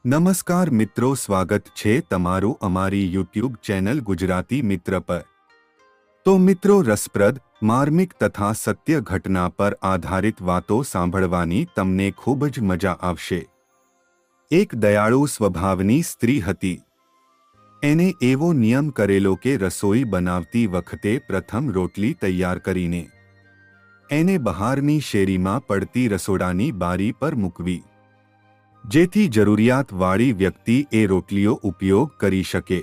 નમસ્કાર મિત્રો, સ્વાગત છે તમારું અમારી યુટ્યુબ ચેનલ ગુજરાતી મિત્ર પર। તો મિત્રો, રસપ્રદ, માર્મિક તથા સત્ય ઘટના પર આધારિત વાતો સાંભળવાની તમને ખૂબ જ મજા આવશે। એક દયાળુ સ્વભાવની સ્ત્રી હતી। એને એવો નિયમ કરેલો કે રસોઈ બનાવતી વખતે પ્રથમ રોટલી તૈયાર કરીને એને બહારની શેરીમાં પડતી રસોડાની બારી પર મૂકવી, જેથી જરૂરિયાતવાળી વ્યક્તિ એ રોટલીઓ ઉપયોગ કરી શકે।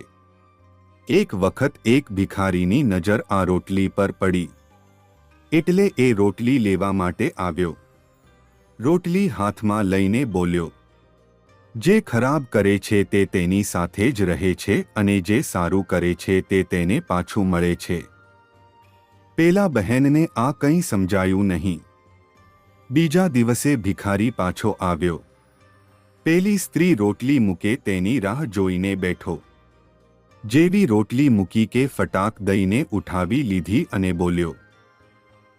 એક વખત એક ભિખારીની નજર આ રોટલી પર પડી, એટલે એ રોટલી લેવા માટે આવ્યો। રોટલી હાથમાં લઈને બોલ્યો, જે ખરાબ કરે છે તે તેની સાથે જ રહે છે અને જે સારું કરે છે તે તેને પાછું મળે છે। પેલા બહેનને આ કંઈ સમજાયું નહીં। બીજા દિવસે ભિખારી પાછો આવ્યો। પેલી સ્ત્રી રોટલી મૂકે તેની રાહ જોઈને બેઠો। જેવી રોટલી મૂકી કે ફટાક દઈને ઉઠાવી લીધી અને બોલ્યો,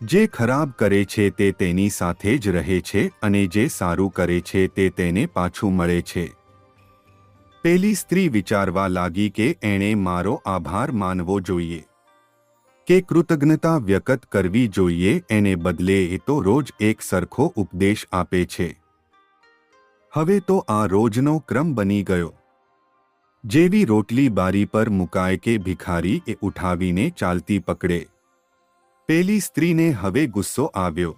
જે ખરાબ કરે છે તે તેની સાથે જ રહે છે અને જે સારું કરે છે તે તેને પાછું મળે છે। પેલી સ્ત્રી વિચારવા લાગી કે એણે મારો આભાર માનવો જોઈએ કે કૃતજ્ઞતા વ્યક્ત કરવી જોઈએ, એને બદલે એ તો રોજ એક સરખો ઉપદેશ આપે છે। હવે તો આ રોજનો ક્રમ બની ગયો। જેવી રોટલી બારી પર મુકાય કે ભિખારી એ ઉઠાવીને ચાલતી પકડે। પેલી સ્ત્રીને હવે ગુસ્સો આવ્યો।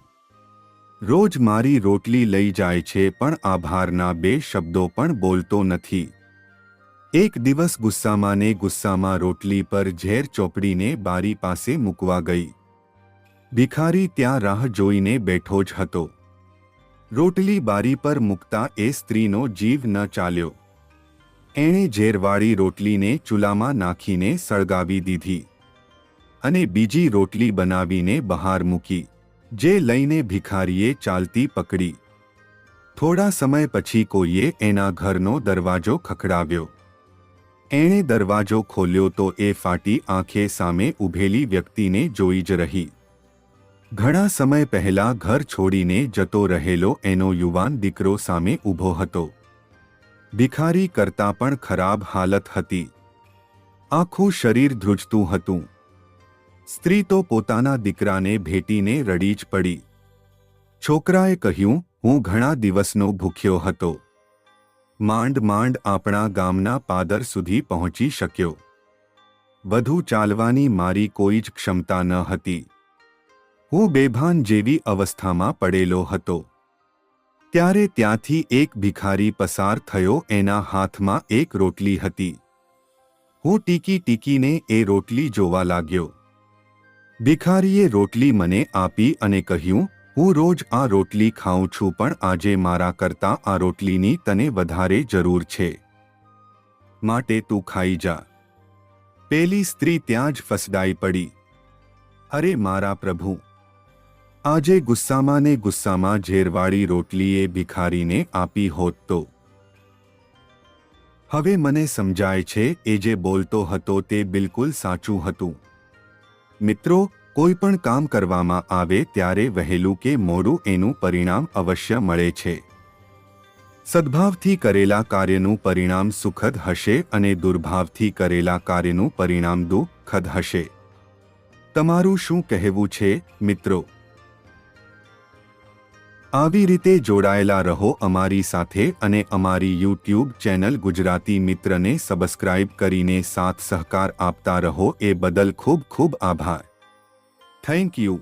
રોજ મારી રોટલી લઈ જાય છે પણ આભારના બે શબ્દો પણ બોલતો નથી। એક દિવસ ગુસ્સામાં ને ગુસ્સામાં રોટલી પર ઝેર ચોપડીને બારી પાસે મૂકવા ગઈ। ભિખારી ત્યાં રાહ જોઈને બેઠો જ હતો। રોટલી બારી પર મૂકતા એ સ્ત્રીનો જીવ ન ચાલ્યો। એણે ઝેરવાળી રોટલીને ચૂલામાં નાખીને સળગાવી દીધી અને બીજી રોટલી બનાવીને બહાર મૂકી, જે લઈને ભિખારીએ ચાલતી પકડી। થોડા સમય પછી કોઈએ એના ઘરનો દરવાજો ખખડાવ્યો। એણે દરવાજો ખોલ્યો તો એ ફાટી આંખે સામે ઊભેલી વ્યક્તિને જોઈ જ રહી। ઘણા સમય પહેલા ઘર છોડીને જતો રહેલો એનો યુવાન દીકરો સામે ઊભો હતો। ભિખારી કરતાં પણ ખરાબ હાલત હતી। આખું શરીર ધ્રુજતું હતું। સ્ત્રી તો પોતાના દીકરાને ભેટીને રડી જ પડી। છોકરાએ કહ્યું, હું ઘણા દિવસનો ભૂખ્યો હતો। માંડ માંડ આપણા ગામના પાદર સુધી પહોંચી શક્યો। વધુ ચાલવાની મારી કોઈ જ ક્ષમતા ન હતી। હું બેભાન જેવી અવસ્થામાં પડેલો હતો। ત્યારે ત્યાંથી એક ભિખારી પસાર થયો। એના હાથમાં એક રોટલી હતી। હું ટીકી ટીકીને એ રોટલી જોવા લાગ્યો। ભિખારીએ રોટલી મને આપી અને કહ્યું, હું રોજ આ રોટલી ખાઉં છું પણ આજે મારા કરતાં આ રોટલીની તને વધારે જરૂર છે, માટે તું ખાઈ જા। પેલી સ્ત્રી ત્યાં જ ફસડાઈ પડી। અરે મારા પ્રભુ! આજે ગુસ્સામાં ને ગુસ્સામાં ઝેરવાળી રોટલીએ ભિખારીને આપી હોત તો! હવે મને સમજાય છે એ જે બોલતો હતો તે બિલકુલ સાચું હતું। મિત્રો, કોઈ પણ કામ કરવામાં આવે ત્યારે વહેલું કે મોડું એનું પરિણામ અવશ્ય મળે છે। સદ્ભાવથી કરેલા કાર્યનું પરિણામ સુખદ હશે અને દુર્ભાવથી કરેલા કાર્યનું પરિણામ દુઃખદ હશે। તમારું શું કહેવું છે મિત્રો? આવી રીતે જોડાયેલા રહો અમારી સાથે અને અમારી યુટ્યુબ ચેનલ ગુજરાતી મિત્રને સબસ્ક્રાઇબ કરીને સાથ સહકાર આપતા રહો। એ બદલ ખૂબ ખૂબ આભાર। Thank you.